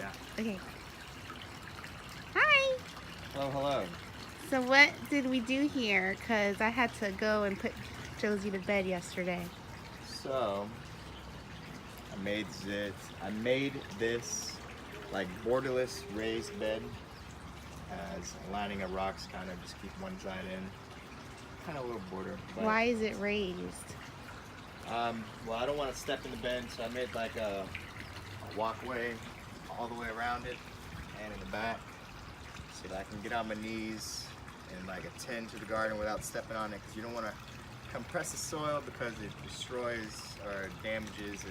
Yeah. Okay. Hi. Hello, hello. So what did we do here? Because I had to go and put Josie to bed yesterday. So, I made this like borderless raised bed as a lining of rocks, kind of just keep one side in, kind of a little border. But, Why is it raised? well, I don't want to step in the bed, so I made like a walkway all the way around it and in the back, so that I can get on my knees and like attend to the garden without stepping on it, because you don't want to compress the soil because it destroys or damages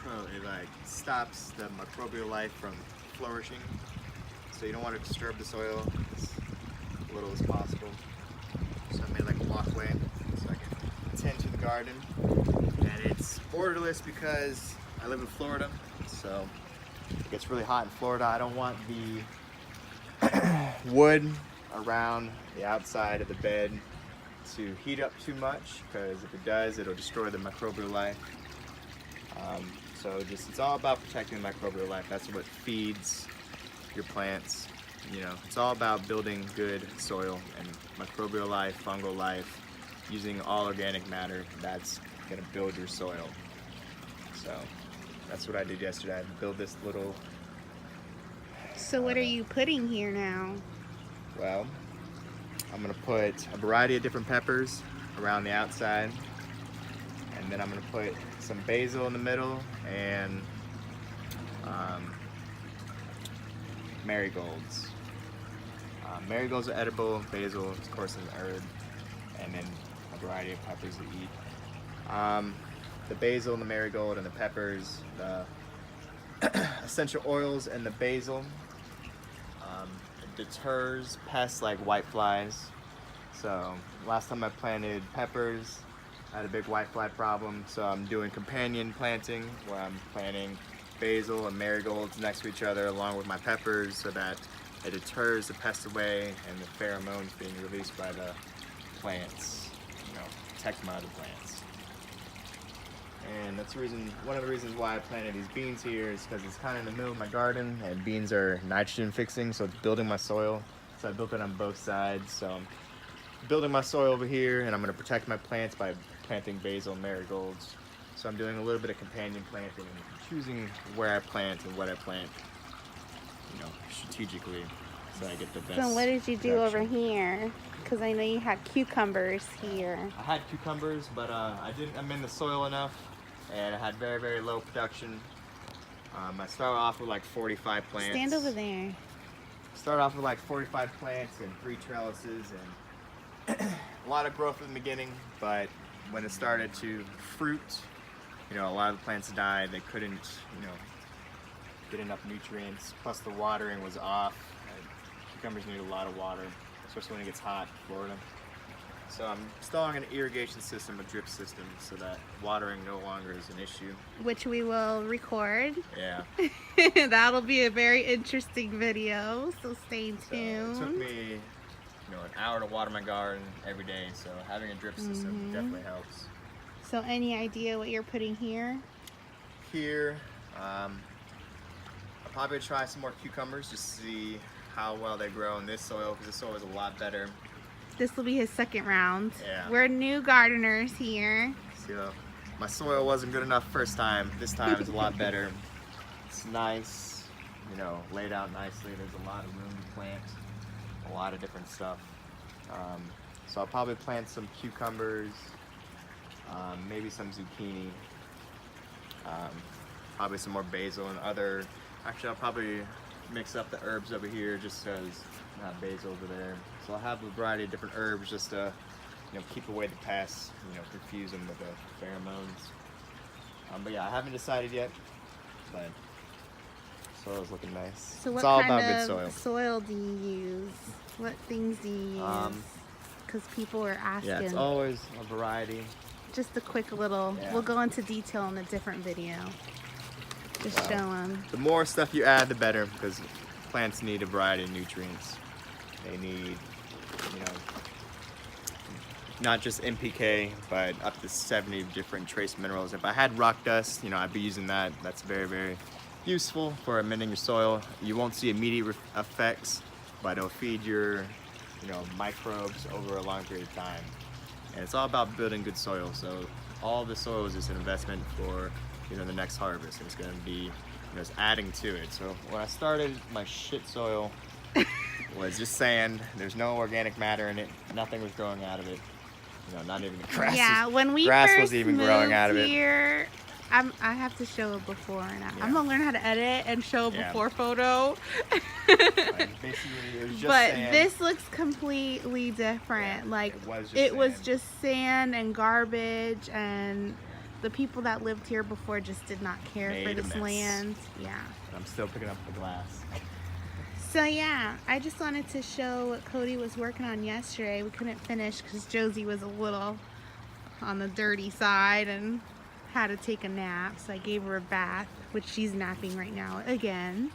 or it like stops the microbial life from flourishing. So you don't want to disturb the soil as little as possible. So I made like a walkway so I can attend to the garden. And it's borderless because I live in Florida, so it gets really hot in Florida. I don't want the wood around the outside of the bed to heat up too much, because if it does, it'll destroy the microbial life. So it's all about protecting the microbial life. That's what feeds your plants. You know, it's all about building good soil and microbial life, fungal life, using all organic matter. That's gonna build your soil. So that's what I did yesterday. I built this little. So what are you putting here now? Well, I'm gonna put a variety of different peppers around the outside, and then I'm gonna put some basil in the middle and marigolds. Marigolds are edible, basil of course is an herb, and then a variety of peppers to eat. The basil and the marigold and the peppers, the essential oils and the basil, it deters pests like whiteflies. So last time I planted peppers, I had a big whitefly problem, so I'm doing companion planting where I'm planting basil and marigolds next to each other along with my peppers, so that it deters the pests away and the pheromones being released by the plants, you know, protect my other plants. And that's one of the reasons why I planted these beans here is because it's kind of in the middle of my garden, and beans are nitrogen fixing, so it's building my soil. So I built it on both sides. So I'm building my soil over here, and I'm going to protect my plants by planting basil and marigolds. So I'm doing a little bit of companion planting and choosing where I plant and what I plant, you know, strategically, so I get the best. So what did you do production. over here? Because I know you had cucumbers here. I had cucumbers, but I'm in the soil enough, and I had very, very low production. I started off with like 45 plants. Stand over there. Started off with like 45 plants and 3 trellises, and a lot of growth in the beginning, but when it started to fruit, you know, a lot of the plants died. They couldn't, you know, get enough nutrients, plus the watering was off. Cucumbers need a lot of water, especially when it gets hot in Florida. So I'm installing an irrigation system, a drip system, so that watering no longer is an issue. Which we will record. Yeah. That'll be a very interesting video, so stay tuned. So it took me, you know, an hour to water my garden every day, so having a drip system definitely helps. So any idea what you're putting here? Here, I'll probably try some more cucumbers just to see how well they grow in this soil, because this soil is a lot better. This will be his second round. Yeah. We're new gardeners here. So my soil wasn't good enough first time. This time it's a lot better. It's nice, you know, laid out nicely. There's a lot of room to plant a lot of different stuff. So I'll probably plant some cucumbers, maybe some zucchini, probably some more basil and other. Actually, I'll probably mix up the herbs over here just because I have basil over there. So I'll have a variety of different herbs just to, you know, keep away the pests, you know, confuse them with the pheromones. But yeah, I haven't decided yet, but soil's looking nice. So what it's all kind about of good soil. soil do you use? What things do you use? Because people are asking. Yeah, it's always a variety. Just a quick little, Yeah. we'll go into detail in a different video. Just show them. The more stuff you add, the better, because plants need a variety of nutrients. They need, you know, not just NPK, but up to 70 different trace minerals. If I had rock dust, you know, I'd be using that. That's very, very useful for amending your soil. You won't see immediate effects, but it'll feed your microbes over a long period of time. And it's all about building good soil. So all the soil is just an investment for the next harvest. It's going to be just adding to it. So when I started, my shit soil was just sand. There's no organic matter in it. Nothing was growing out of it. Not even the grass. Yeah, when we grass first was even moved growing out of it. here, I have to show a before and after. Yeah. I'm gonna learn how to edit and show a before photo. Like, basically, it was just But sand. this looks completely different. Yeah, like it was just sand and garbage, and the people that lived here before just did not care Made for a this mess. land. Yeah. I'm still picking up the glass. So yeah, I just wanted to show what Cody was working on yesterday. We couldn't finish because Josie was a little on the dirty side and had to take a nap. So I gave her a bath, which she's napping right now again.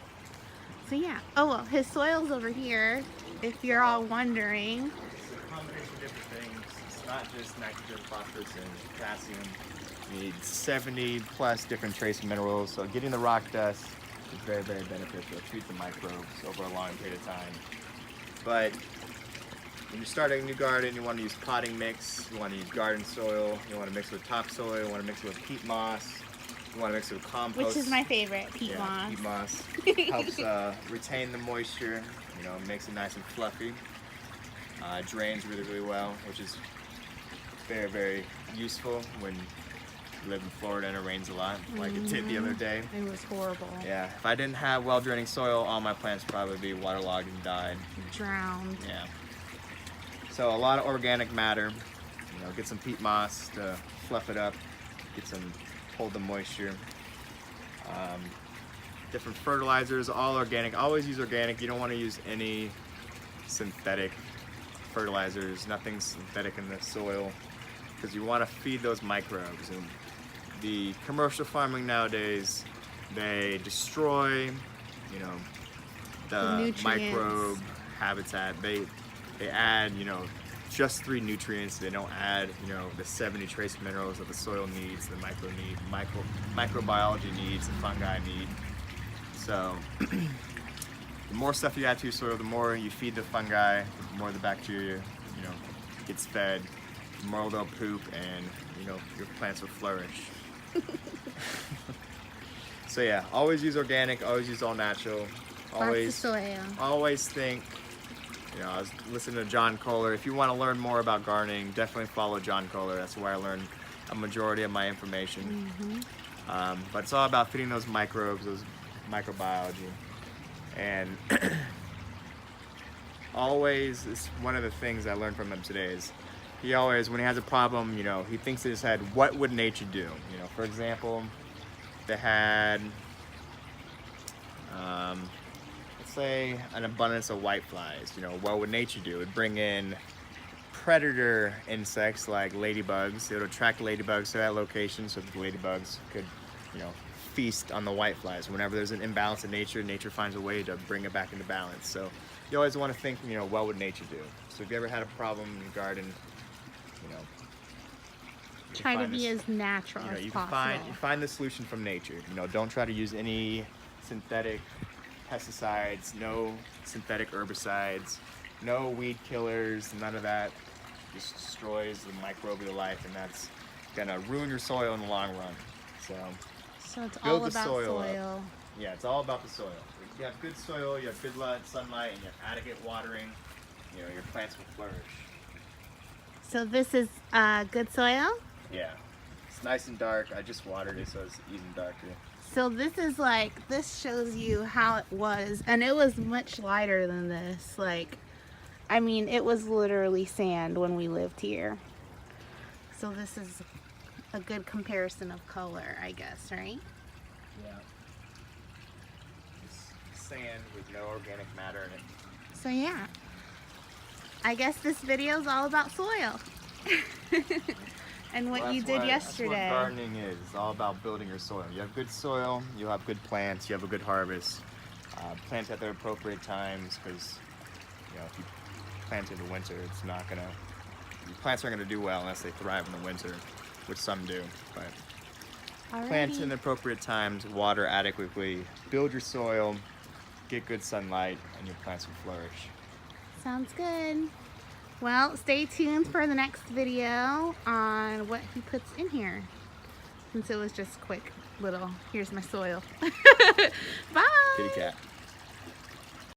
So yeah. Oh well, his soil's over here, if you're all wondering. It's a combination of different things. It's not just nitrogen, phosphorus, and potassium. You need 70 plus different trace minerals. So getting the rock dust is very, very beneficial. It treats the microbes over a long period of time. But when you're starting a new garden, you want to use potting mix. You want to use garden soil. You want to mix it with topsoil. You want to mix it with peat moss. You want to mix it with compost. Which is my favorite, peat moss. Peat moss helps retain the moisture. Makes it nice and fluffy. Drains really, really well, which is very, very useful when you live in Florida and it rains a lot, like it did the other day. It was horrible. Yeah, if I didn't have well-draining soil, all my plants would probably be waterlogged and died. Drowned. Yeah. So a lot of organic matter. Get some peat moss to fluff it up. Hold the moisture. Different fertilizers, all organic. Always use organic. You don't want to use any synthetic fertilizers. Nothing synthetic in the soil, because you want to feed those microbes. And the commercial farming nowadays, they destroy, the nutrients. microbe habitat. They add, just 3 nutrients. They don't add, the 70 trace minerals that the soil needs, the microbiology needs, the fungi need. So the more stuff you add to your soil, the more you feed the fungi, the more the bacteria, gets fed, the more they'll poop, and your plants will flourish. So yeah, always use organic, always use all natural. Always think, I was listening to John Kohler. If you want to learn more about gardening, definitely follow John Kohler. That's where I learned a majority of my information. But it's all about feeding those microbes, those microbiology. And always, it's one of the things I learned from him today is he always, when he has a problem, he thinks in his head, what would nature do? For example, they had, let's say, an abundance of whiteflies. What would nature do? It would bring in predator insects like ladybugs. It would attract ladybugs to that location so that the ladybugs could, feast on the whiteflies. Whenever there's an imbalance in nature, nature finds a way to bring it back into balance. So you always want to think, what would nature do? So if you ever had a problem in your garden, try to be as natural as possible. You find the solution from nature. Don't try to use any synthetic pesticides, no synthetic herbicides, no weed killers, none of that. Just destroys the microbial life, and that's gonna ruin your soil in the long run. So it's build all the about soil. Yeah, it's all about the soil. If you have good soil, you have good sunlight, and you have adequate watering, your plants will flourish. So this is good soil? Yeah. It's nice and dark. I just watered it, so it's even darker. So this shows you how it was, and it was much lighter than this. It was literally sand when we lived here. So this is a good comparison of color, I guess, right? Yeah. It's sand with no organic matter in it. So yeah, I guess this video is all about soil. And what you did yesterday. That's what gardening is. It's all about building your soil. You have good soil, you'll have good plants, you have a good harvest. Plant at their appropriate times, because if you plant in the winter, your plants aren't going to do well unless they thrive in the winter, which some do. But plant Alrighty. in the appropriate times, water adequately, build your soil, get good sunlight, and your plants will flourish. Sounds good. Well, stay tuned for the next video on what he puts in here. Since it was just quick little, here's my soil. Bye. Kitty cat.